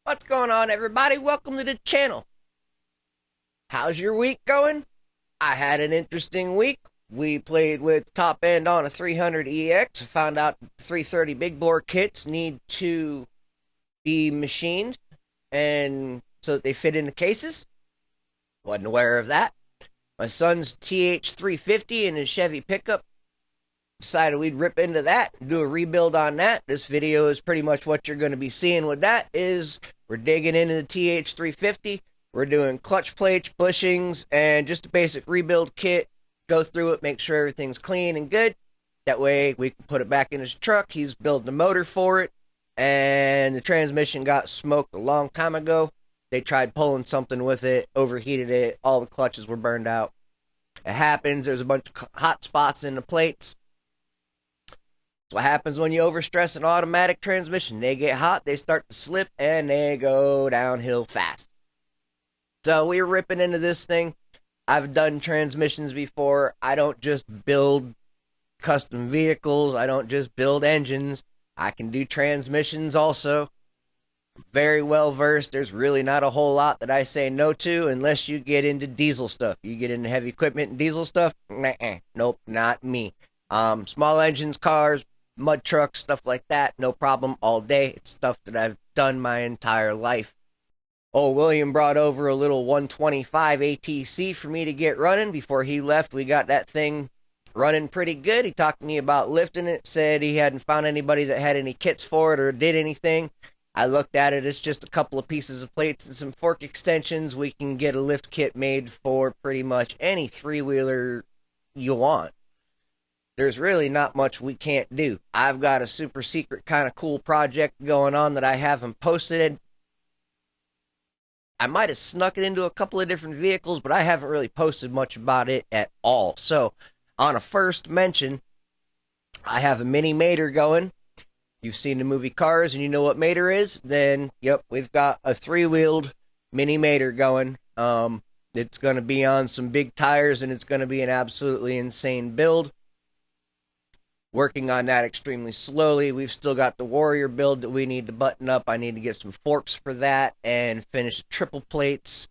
What's going on, everybody? Welcome to the channel. How's your week going? I had an interesting week. We played with top end on a 300EX. Found out 330 big bore kits need to be machined and so that they fit in the cases. Wasn't aware of that. My son's TH350 and his Chevy pickup. Decided we'd rip into that and do a rebuild on that. This video is pretty much what you're going to be seeing with that. Is we're digging into the TH350. We're doing clutch plates, bushings, and just a basic rebuild kit. Go through it, make sure everything's clean and good. That way we can put it back in his truck. He's building a motor for it, and the transmission got smoked a long time ago. They tried pulling something with it, overheated it, all the clutches were burned out. It happens. There's a bunch of hot spots in the plates. That's what happens when you overstress an automatic transmission. They get hot, they start to slip, and they go downhill fast. So we're ripping into this thing. I've done transmissions before. I don't just build custom vehicles. I don't just build engines. I can do transmissions also. Very well versed. There's really not a whole lot that I say no to unless you get into diesel stuff. You get into heavy equipment and diesel stuff? Nope, not me. Small engines, cars, mud trucks, stuff like that, no problem all day. It's stuff that I've done my entire life. Oh, William brought over a little 125 ATC for me to get running. Before he left, we got that thing running pretty good. He talked to me about lifting it, said he hadn't found anybody that had any kits for it or did anything. I looked at it, it's just a couple of pieces of plates and some fork extensions. We can get a lift kit made for pretty much any three-wheeler you want. There's really not much we can't do. I've got a super secret kind of cool project going on that I haven't posted. I might have snuck it into a couple of different vehicles, but I haven't really posted much about it at all. So, on a first mention, I have a mini Mater going. You've seen the movie Cars and you know what Mater is? Then, yep, we've got a three-wheeled mini Mater going. It's going to be on some big tires and it's going to be an absolutely insane build. Working on that extremely slowly. We've still got the Warrior build that we need to button up. I need to get some forks for that and finish the triple plates.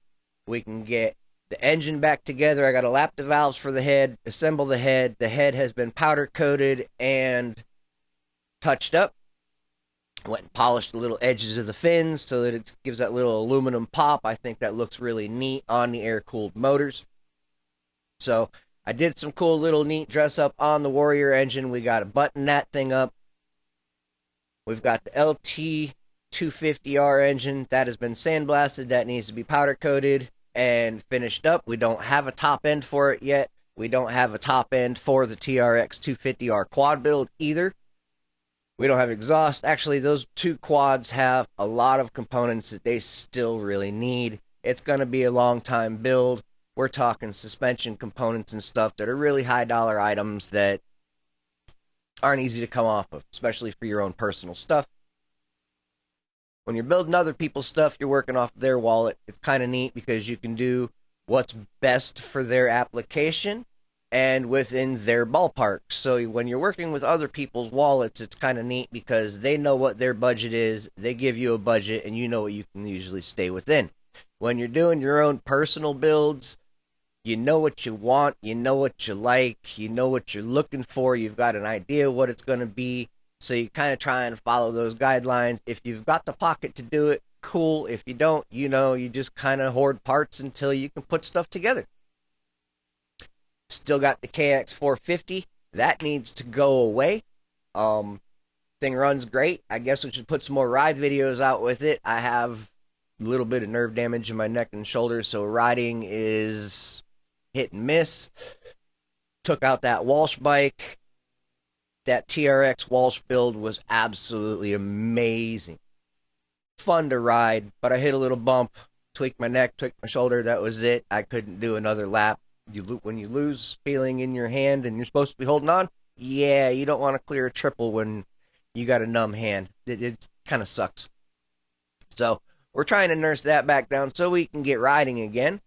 We can get the engine back together. I got to lap the valves for the head, assemble the head. The head has been powder coated and touched up. Went and polished the little edges of the fins so that it gives that little aluminum pop. I think that looks really neat on the air-cooled motors. So I did some cool little neat dress up on the Warrior engine. We got to button that thing up. We've got the LT250R engine that has been sandblasted. That needs to be powder coated and finished up. We don't have a top end for it yet. We don't have a top end for the TRX 250R quad build either. We don't have exhaust. Actually, those two quads have a lot of components that they still really need. It's going to be a long time build. We're talking suspension components and stuff that are really high dollar items that aren't easy to come off of, especially for your own personal stuff. When you're building other people's stuff, you're working off their wallet. It's kind of neat because you can do what's best for their application and within their ballpark. So when you're working with other people's wallets, it's kind of neat because they know what their budget is. They give you a budget and you know what you can usually stay within. When you're doing your own personal builds, you know what you want, you know what you like, you know what you're looking for, you've got an idea what it's going to be, so you kind of try and follow those guidelines. If you've got the pocket to do it, cool. If you don't, you know, you just kind of hoard parts until you can put stuff together. Still got the KX450. That needs to go away. Thing runs great. I guess we should put some more ride videos out with it. I have a little bit of nerve damage in my neck and shoulders, so riding is hit and miss. Took out that Walsh bike. That TRX Walsh build was absolutely amazing. Fun to ride, but I hit a little bump, tweaked my neck, tweaked my shoulder. That was it. I couldn't do another lap. When you lose feeling in your hand and you're supposed to be holding on, yeah, you don't want to clear a triple when you got a numb hand. It kind of sucks. So we're trying to nurse that back down so we can get riding again.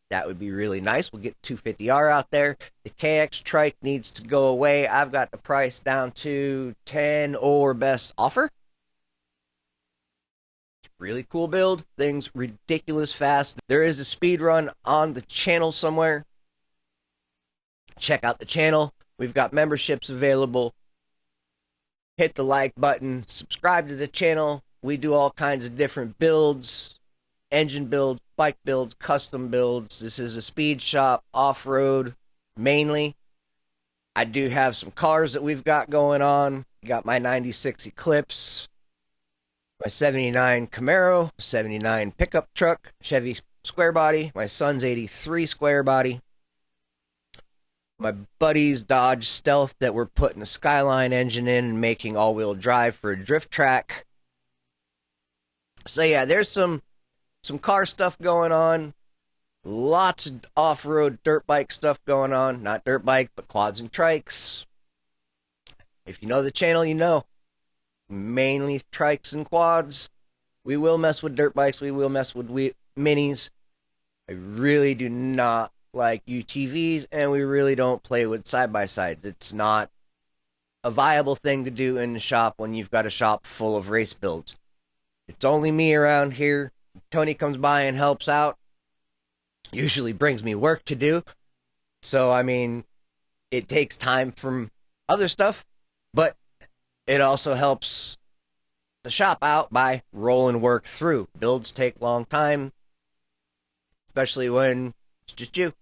That would be really nice. We'll get 250R out there. The KX trike needs to go away. I've got the price down to 10 or best offer. Really cool build. Things ridiculous fast. There is a speed run on the channel somewhere. Check out the channel. We've got memberships available. Hit the like button. Subscribe to the channel. We do all kinds of different builds. Engine builds, bike builds, custom builds. This is a speed shop, off-road mainly. I do have some cars that we've got going on. Got my 96 Eclipse, my 79 Camaro, 79 pickup truck, Chevy square body, my son's 83 square body, my buddy's Dodge Stealth that we're putting a Skyline engine in and making all-wheel drive for a drift track. So yeah, there's some car stuff going on. Lots of off-road dirt bike stuff going on. Not dirt bike, but quads and trikes. If you know the channel, you know. Mainly trikes and quads. We will mess with dirt bikes. We will mess with minis. I really do not like UTVs, and we really don't play with side-by-sides. It's not a viable thing to do in the shop when you've got a shop full of race builds. It's only me around here. Tony comes by and helps out. Usually brings me work to do. So, I mean, it takes time from other stuff, but it also helps the shop out by rolling work through. Builds take long time, especially when it's just you.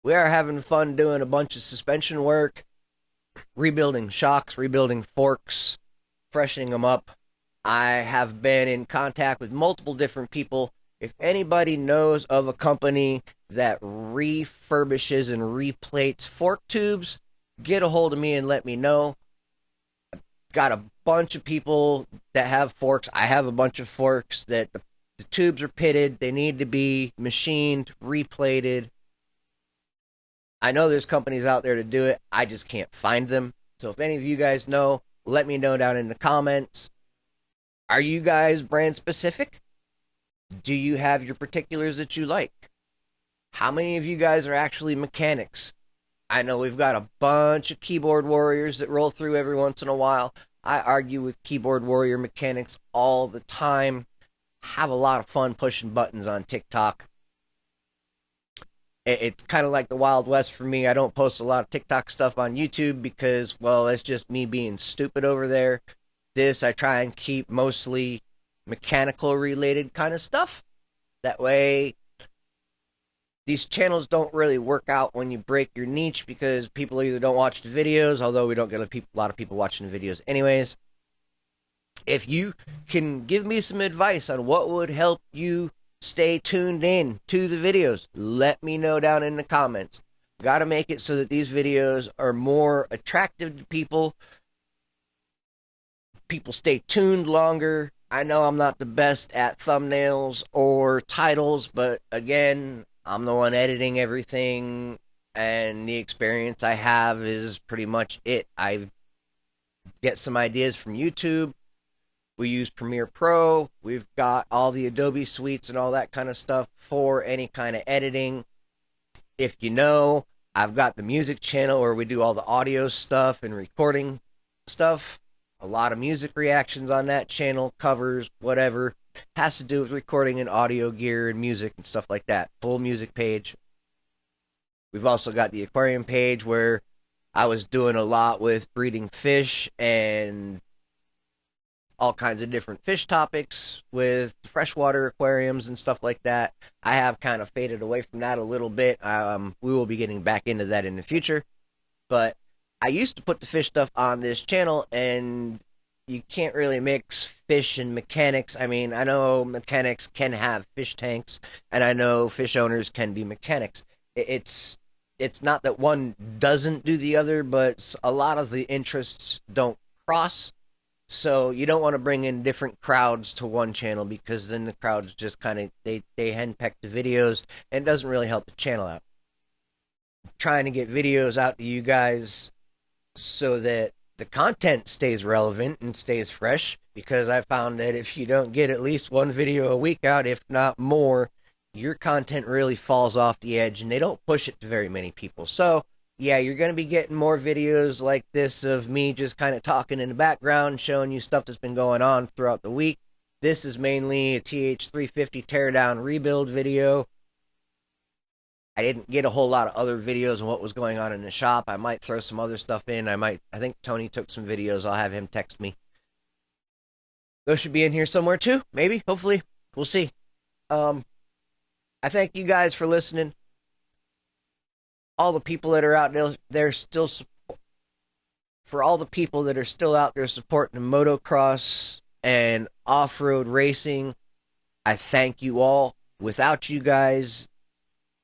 We are having fun doing a bunch of suspension work, rebuilding shocks, rebuilding forks, freshening them up. I have been in contact with multiple different people. If anybody knows of a company that refurbishes and replates fork tubes, get a hold of me and let me know. I've got a bunch of people that have forks. I have a bunch of forks that the tubes are pitted. They need to be machined, replated. I know there's companies out there to do it. I just can't find them. So if any of you guys know, let me know down in the comments. Are you guys brand specific? Do you have your particulars that you like? How many of you guys are actually mechanics? I know we've got a bunch of keyboard warriors that roll through every once in a while. I argue with keyboard warrior mechanics all the time. Have a lot of fun pushing buttons on TikTok. It's kind of like the Wild West for me. I don't post a lot of TikTok stuff on YouTube because, well, that's just me being stupid over there. This, I try and keep mostly mechanical related kind of stuff. That way, these channels don't really work out when you break your niche because people either don't watch the videos, although we don't get a lot of people watching the videos anyways. If you can give me some advice on what would help you stay tuned in to the videos, let me know down in the comments. Got to make it so that these videos are more attractive to people. People stay tuned longer. I know I'm not the best at thumbnails or titles, but again, I'm the one editing everything, and the experience I have is pretty much it. I get some ideas from YouTube. We use Premiere Pro. We've got all the Adobe suites and all that kind of stuff for any kind of editing. If you know, I've got the music channel where we do all the audio stuff and recording stuff. A lot of music reactions on that channel, covers, whatever. Has to do with recording and audio gear and music and stuff like that. Full music page. We've also got the aquarium page where I was doing a lot with breeding fish and all kinds of different fish topics with freshwater aquariums and stuff like that. I have kind of faded away from that a little bit. We will be getting back into that in the future. But I used to put the fish stuff on this channel, and you can't really mix fish and mechanics. I mean, I know mechanics can have fish tanks, and I know fish owners can be mechanics. It's not that one doesn't do the other, but a lot of the interests don't cross. So you don't want to bring in different crowds to one channel because then the crowds just kind of, they henpeck the videos, and it doesn't really help the channel out. I'm trying to get videos out to you guys so that the content stays relevant and stays fresh, because I found that if you don't get at least one video a week out, if not more, your content really falls off the edge and they don't push it to very many people. So yeah, you're going to be getting more videos like this of me just kind of talking in the background, showing you stuff that's been going on throughout the week. This is mainly a TH350 teardown rebuild video. I didn't get a whole lot of other videos on what was going on in the shop. I might throw some other stuff in. I think Tony took some videos. I'll have him text me. Those should be in here somewhere too. Maybe, hopefully. We'll see. Um, I thank you guys for listening. All the people that are out there still, for all the people that are still out there supporting motocross and off-road racing, I thank you all. Without you guys,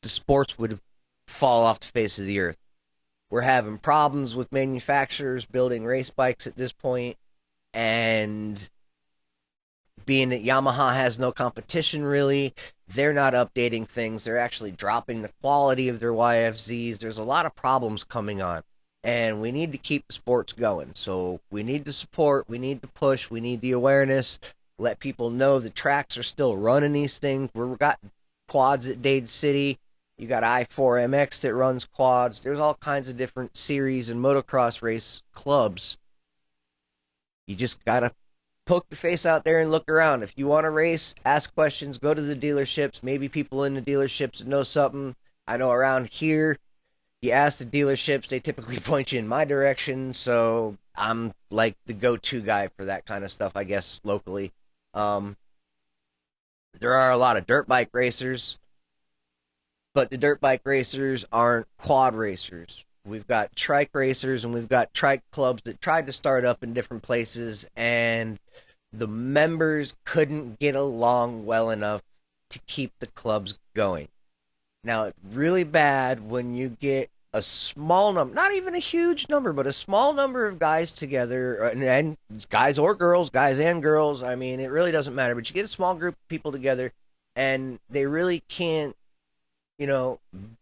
the sports would fall off the face of the earth. We're having problems with manufacturers building race bikes at this point, and being that Yamaha has no competition really, they're not updating things. They're actually dropping the quality of their YFZs. There's a lot of problems coming on, and we need to keep the sports going. So we need the support, we need to push, we need the awareness, let people know the tracks are still running these things. We've got quads at Dade City. You got I4MX that runs quads. There's all kinds of different series and motocross race clubs. You just got to poke your face out there and look around. If you want to race, ask questions, go to the dealerships. Maybe people in the dealerships that know something. I know around here, you ask the dealerships, they typically point you in my direction. So I'm like the go-to guy for that kind of stuff, I guess, locally. There are a lot of dirt bike racers, but the dirt bike racers aren't quad racers. We've got trike racers and we've got trike clubs that tried to start up in different places, and the members couldn't get along well enough to keep the clubs going. Now, it's really bad when you get a small number, not even a huge number, but a small number of guys together, and guys or girls, guys and girls. I mean, it really doesn't matter, but you get a small group of people together, and they really can't,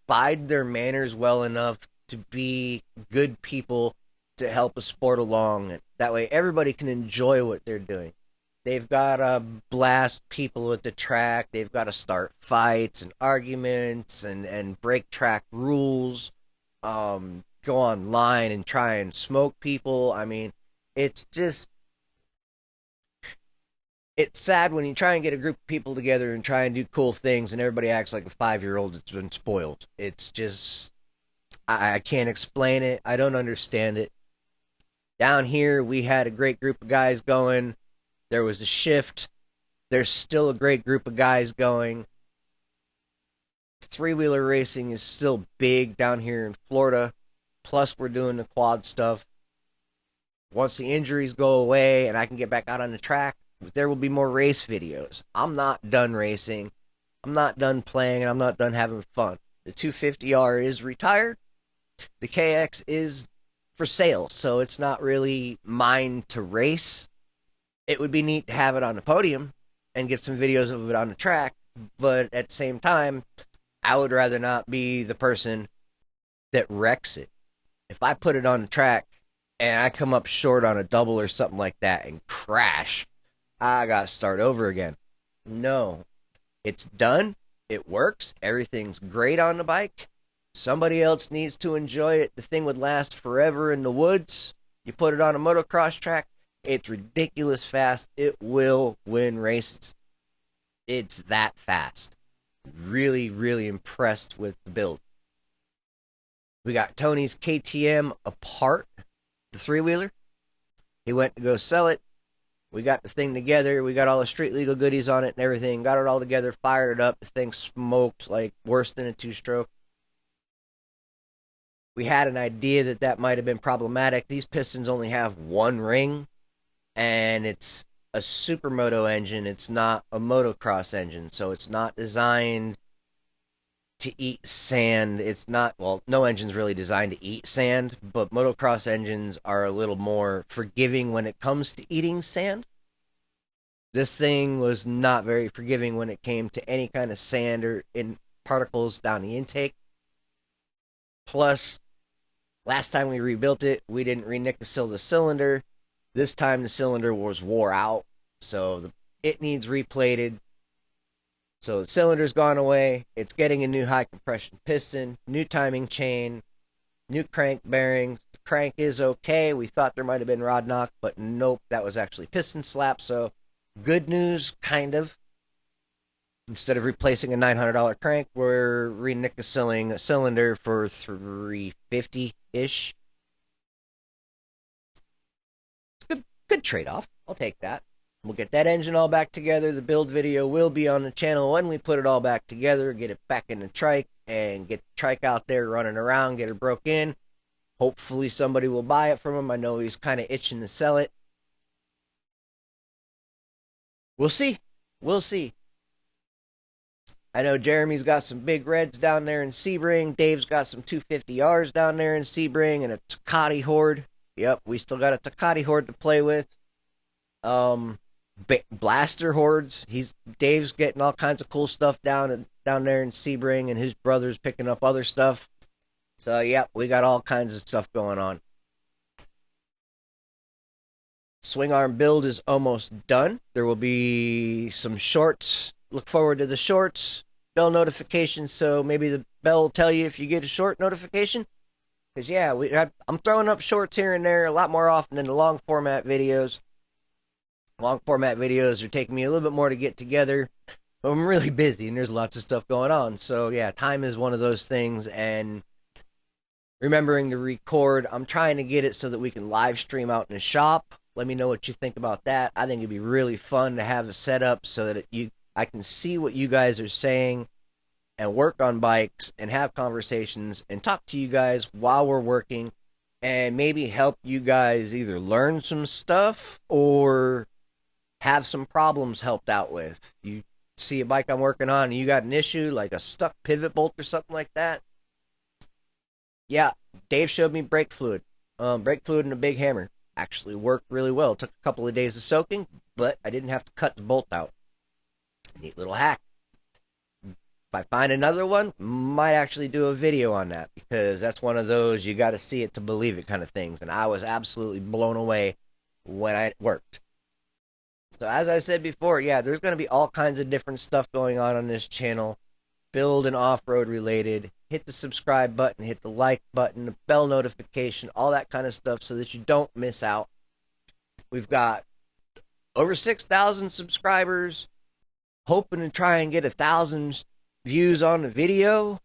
bide their manners well enough to be good people to help a sport along. That way everybody can enjoy what they're doing. They've got to blast people at the track. They've got to start fights and arguments and break track rules. Go online and try and smoke people. I mean, it's sad when you try and get a group of people together and try and do cool things and everybody acts like a 5-year-old that's been spoiled. It's just, I can't explain it. I don't understand it. Down here, we had a great group of guys going. There was a shift. There's still a great group of guys going. Three-wheeler racing is still big down here in Florida. Plus, we're doing the quad stuff. Once the injuries go away and I can get back out on the track, there will be more race videos. I'm not done racing. I'm not done playing, and I'm not done having fun. The 250R is retired. The KX is for sale, so it's not really mine to race. It would be neat to have it on the podium and get some videos of it on the track, but at the same time, I would rather not be the person that wrecks it. If I put it on the track and I come up short on a double or something like that and crash, I got to start over again. No. It's done. It works. Everything's great on the bike. Somebody else needs to enjoy it. The thing would last forever in the woods. You put it on a motocross track, it's ridiculous fast. It will win races. It's that fast. Really, really impressed with the build. We got Tony's KTM apart, the three-wheeler. He went to go sell it. We got the thing together. We got all the street legal goodies on it and everything. Got it all together, fired it up. The thing smoked like worse than a two-stroke. We had an idea that might have been problematic. These pistons only have one ring, and it's a supermoto engine. It's not a motocross engine, so it's not designed to eat sand. It's not, well, no engine's really designed to eat sand, but motocross engines are a little more forgiving when it comes to eating sand. This thing was not very forgiving when it came to any kind of sand or in particles down the intake. Plus, last time we rebuilt it, we didn't re-nickel the cylinder. This time the cylinder was wore out, so it needs replated. So the cylinder's gone away. It's getting a new high compression piston, new timing chain, new crank bearings. The crank is okay. We thought there might have been rod knock, but nope, that was actually piston slap. So good news, kind of. Instead of replacing a $900 crank, we're renickeling a cylinder for $350-ish. Good trade-off. I'll take that. We'll get that engine all back together. The build video will be on the channel when we put it all back together, get it back in the trike, and get the trike out there running around, get it broke in. Hopefully somebody will buy it from him. I know he's kind of itching to sell it. We'll see. We'll see. I know Jeremy's got some big reds down there in Sebring. Dave's got some 250Rs down there in Sebring and a Takati horde. Yep, we still got a Takati horde to play with. Blaster hordes. Dave's getting all kinds of cool stuff down there in Sebring, and his brother's picking up other stuff. So, yep, we got all kinds of stuff going on. Swing arm build is almost done. There will be some shorts. Look forward to the shorts. Bell notifications, so maybe the bell will tell you if you get a short notification. Because, yeah, I'm throwing up shorts here and there a lot more often than the long format videos. Long format videos are taking me a little bit more to get together. But I'm really busy and there's lots of stuff going on. So, yeah, time is one of those things. And remembering to record, I'm trying to get it so that we can live stream out in the shop. Let me know what you think about that. I think it'd be really fun to have a setup so that I can see what you guys are saying and work on bikes and have conversations and talk to you guys while we're working and maybe help you guys either learn some stuff or have some problems helped out with. You see a bike I'm working on and you got an issue like a stuck pivot bolt or something like that. Yeah, Dave showed me brake fluid. Brake fluid and a big hammer. Actually worked really well. It took a couple of days of soaking, but I didn't have to cut the bolt out. Neat little hack. If I find another one, might actually do a video on that because that's one of those you got to see it to believe it kind of things. And I was absolutely blown away when it worked. So as I said before, yeah, there's going to be all kinds of different stuff going on this channel. Build and off-road related. Hit the subscribe button, hit the like button, the bell notification, all that kind of stuff so that you don't miss out. We've got over 6,000 subscribers. Hoping to try and get 1,000 views on the video.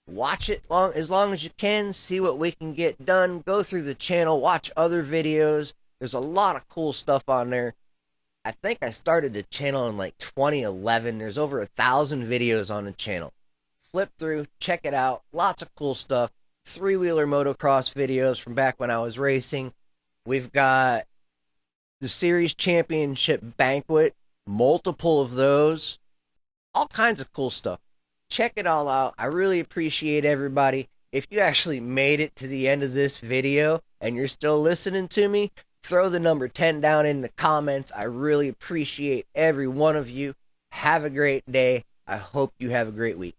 Watch it as long as you can. See what we can get done. Go through the channel. Watch other videos. There's a lot of cool stuff on there. I think I started the channel in like 2011. There's over 1,000 videos on the channel. Flip through. Check it out. Lots of cool stuff. Three-wheeler motocross videos from back when I was racing. We've got the Series Championship Banquet. Multiple of those. All kinds of cool stuff. Check it all out. I really appreciate everybody. If you actually made it to the end of this video and you're still listening to me, throw the number 10 down in the comments. I really appreciate every one of you. Have a great day. I hope you have a great week.